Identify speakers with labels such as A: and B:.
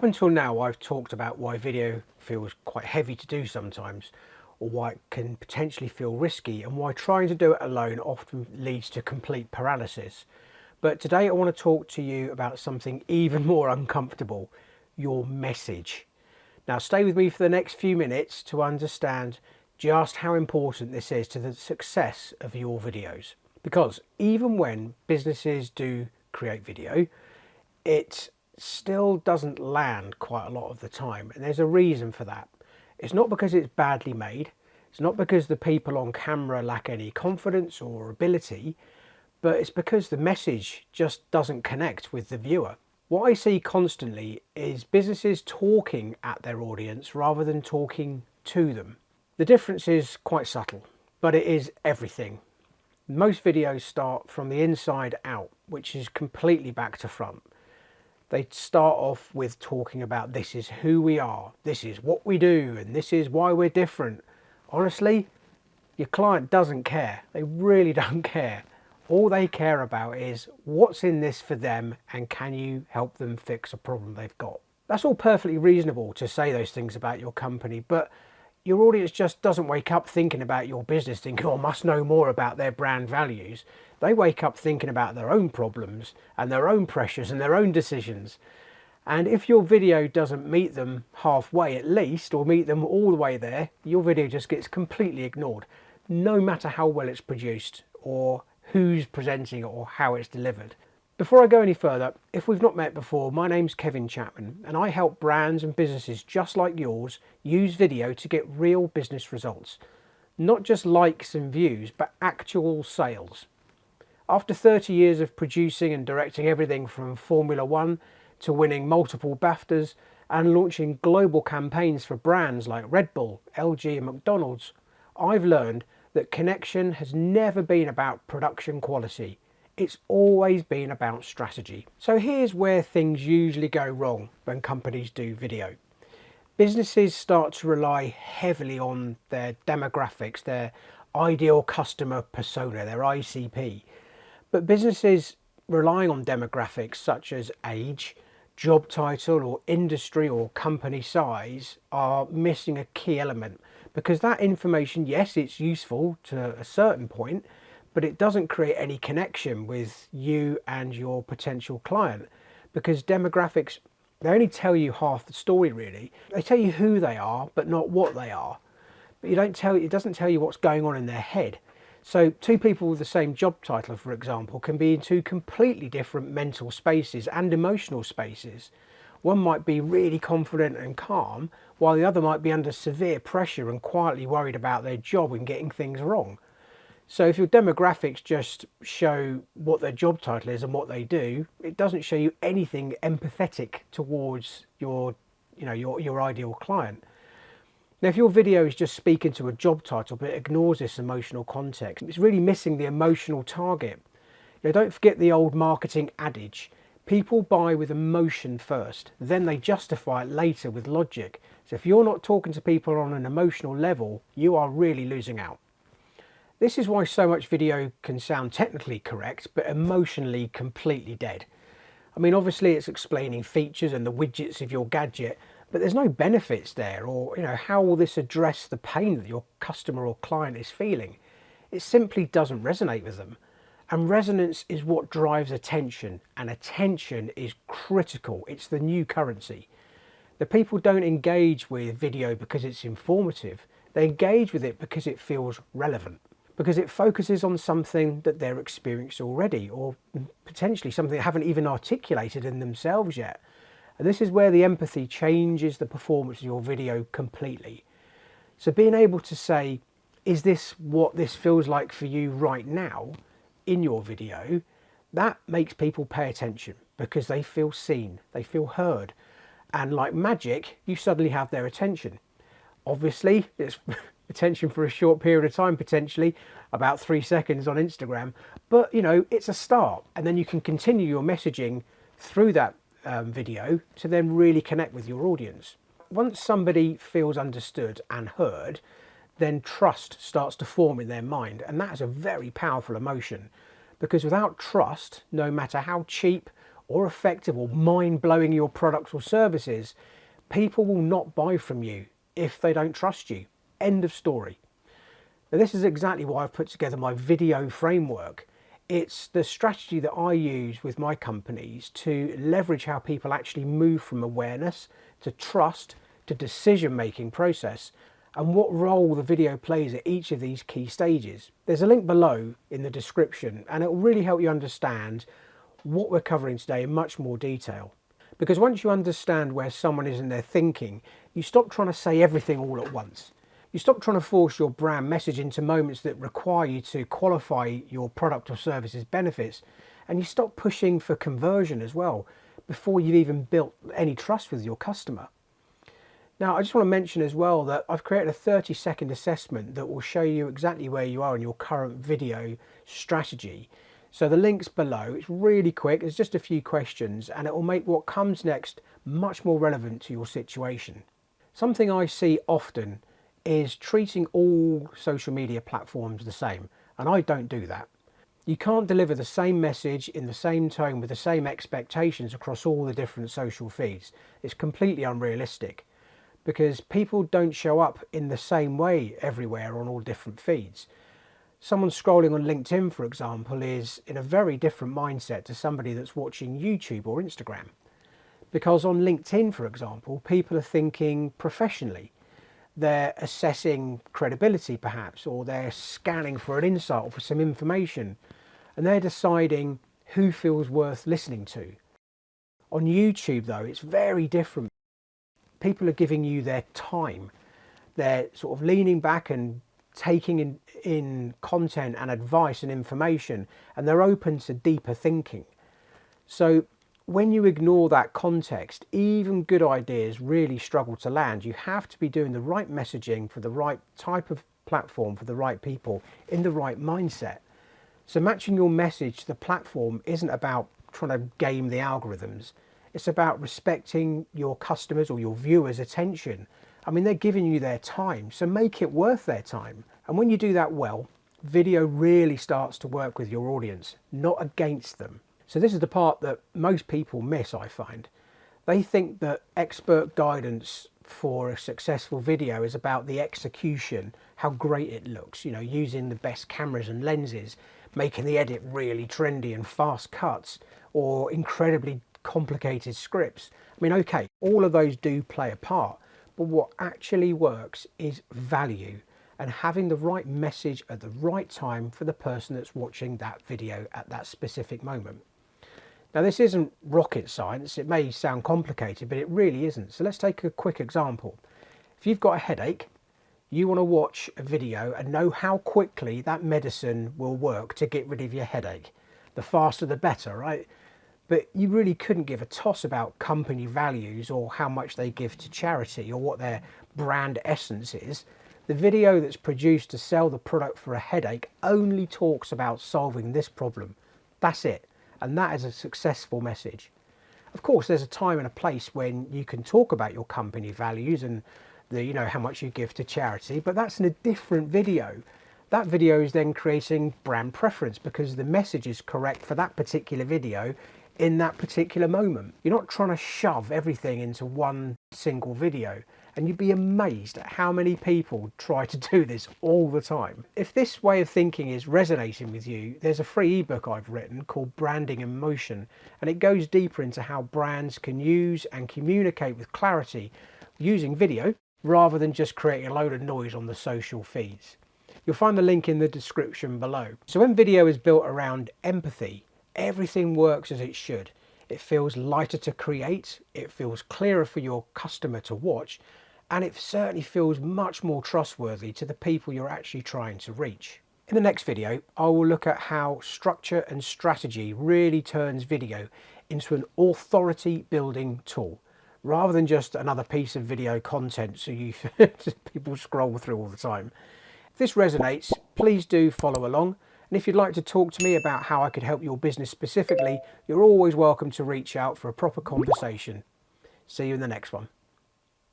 A: until now, I've talked about why video feels quite heavy to do sometimes, or why it can potentially feel risky, and why trying to do it alone often leads to complete paralysis. But today I want to talk to you about something even more uncomfortable: your message. Now stay with me for the next few minutes to understand just how important this is to the success of your videos. Because even when businesses do create video, it still doesn't land quite a lot of the time, and there's a reason for that. It's not because it's badly made, it's not because the people on camera lack any confidence or ability, but it's because the message just doesn't connect with the viewer. What I see constantly is businesses talking at their audience rather than talking to them. The difference is quite subtle, but it is everything. Most videos start from the inside out, which is completely back to front. They start off with talking about this is who we are, this is what we do, and this is why we're different. Honestly, your client doesn't care. They really don't care. All they care about is what's in this for them, and can you help them fix a problem they've got. That's all perfectly reasonable to say those things about your company, but your audience just doesn't wake up thinking about your business thinking, oh, I must know more about their brand values. They wake up thinking about their own problems and their own pressures and their own decisions. And if your video doesn't meet them halfway at least, or meet them all the way there, your video just gets completely ignored, no matter how well it's produced or who's presenting it or how it's delivered. Before I go any further, if we've not met before, my name's Kevin Chapman, and I help brands and businesses just like yours use video to get real business results. Not just likes and views, but actual sales. After 30 years of producing and directing everything from Formula One to winning multiple BAFTAs and launching global campaigns for brands like Red Bull, LG and McDonald's, I've learned that connection has never been about production quality. It's always been about strategy. So here's where things usually go wrong when companies do video. Businesses start to rely heavily on their demographics, their ideal customer persona, their ICP. But businesses relying on demographics such as age, job title or industry or company size are missing a key element, because that information, yes, it's useful to a certain point, but it doesn't create any connection with you and your potential client, because demographics, they only tell you half the story really. They tell you who they are, but not what they are. But it doesn't tell you what's going on in their head. So two people with the same job title, for example, can be in two completely different mental spaces and emotional spaces. One might be really confident and calm, while the other might be under severe pressure and quietly worried about their job and getting things wrong. So if your demographics just show what their job title is and what they do, it doesn't show you anything empathetic towards your ideal client. Now, if your video is just speaking to a job title but ignores this emotional context, it's really missing the emotional target. Don't forget the old marketing adage: people buy with emotion first, then they justify it later with logic. So if you're not talking to people on an emotional level, you are really losing out. This is why so much video can sound technically correct, but emotionally completely dead. I mean, obviously it's explaining features and the widgets of your gadget, but there's no benefits there, or how will this address the pain that your customer or client is feeling? It simply doesn't resonate with them. And resonance is what drives attention, and attention is critical. It's the new currency. The people don't engage with video because it's informative. They engage with it because it feels relevant, because it focuses on something that they're experienced already, or potentially something they haven't even articulated in themselves yet. And this is where the empathy changes the performance of your video completely. So being able to say, is this what this feels like for you right now in your video, that makes people pay attention, because they feel seen, they feel heard. And like magic, you suddenly have their attention. Obviously, it's attention for a short period of time, potentially about 3 seconds on Instagram, but it's a start, and then you can continue your messaging through that video to then really connect with your audience. Once somebody feels understood and heard, then trust starts to form in their mind, and that is a very powerful emotion, because without trust, no matter how cheap or effective or mind-blowing your products or services, people will not buy from you if they don't trust you. End of story. Now, this is exactly why I've put together my video framework. It's the strategy that I use with my companies to leverage how people actually move from awareness to trust to decision-making process, and what role the video plays at each of these key stages. There's a link below in the description, and it will really help you understand what we're covering today in much more detail. Because once you understand where someone is in their thinking, you stop trying to say everything all at once. You stop trying to force your brand message into moments that require you to qualify your product or service's benefits, and you stop pushing for conversion as well before you've even built any trust with your customer. Now, I just want to mention as well that I've created a 30-second assessment that will show you exactly where you are in your current video strategy. So the link's below. It's really quick. There's just a few questions, and it will make what comes next much more relevant to your situation. Something I see often is treating all social media platforms the same, and I don't do that. You can't deliver the same message in the same tone with the same expectations across all the different social feeds. It's completely unrealistic, because people don't show up in the same way everywhere on all different feeds. Someone scrolling on LinkedIn, for example, is in a very different mindset to somebody that's watching YouTube or Instagram. Because on LinkedIn, for example, people are thinking professionally. They're assessing credibility perhaps, or they're scanning for an insight or for some information, and they're deciding who feels worth listening to. On YouTube though, it's very different. People are giving you their time. They're sort of leaning back and taking in content and advice and information, and they're open to deeper thinking. So when you ignore that context, even good ideas really struggle to land. You have to be doing the right messaging for the right type of platform, for the right people, in the right mindset. So matching your message to the platform isn't about trying to game the algorithms. It's about respecting your customers or your viewers' attention. I mean, they're giving you their time, so make it worth their time. And when you do that well, video really starts to work with your audience, not against them. So this is the part that most people miss, I find. They think that expert guidance for a successful video is about the execution, how great it looks, using the best cameras and lenses, making the edit really trendy and fast cuts, or incredibly complicated scripts. I mean, okay, all of those do play a part, but what actually works is value and having the right message at the right time for the person that's watching that video at that specific moment. Now, this isn't rocket science. It may sound complicated, but it really isn't. So let's take a quick example. If you've got a headache, you want to watch a video and know how quickly that medicine will work to get rid of your headache. The faster the better, right? But you really couldn't give a toss about company values or how much they give to charity or what their brand essence is. The video that's produced to sell the product for a headache only talks about solving this problem. That's it. And that is a successful message. Of course, there's a time and a place when you can talk about your company values and how much you give to charity, but that's in a different video. That video is then creating brand preference because the message is correct for that particular video in that particular moment. You're not trying to shove everything into one single video, and you'd be amazed at how many people try to do this all the time. If this way of thinking is resonating with you, there's a free ebook I've written called Branding in Motion, and it goes deeper into how brands can use and communicate with clarity using video rather than just creating a load of noise on the social feeds. You'll find the link in the description below. So when video is built around empathy, everything works as it should. It feels lighter to create, it feels clearer for your customer to watch, and it certainly feels much more trustworthy to the people you're actually trying to reach. In the next video, I will look at how structure and strategy really turns video into an authority building tool, rather than just another piece of video content so people scroll through all the time. If this resonates, please do follow along. And if you'd like to talk to me about how I could help your business specifically, you're always welcome to reach out for a proper conversation. See you in the next one.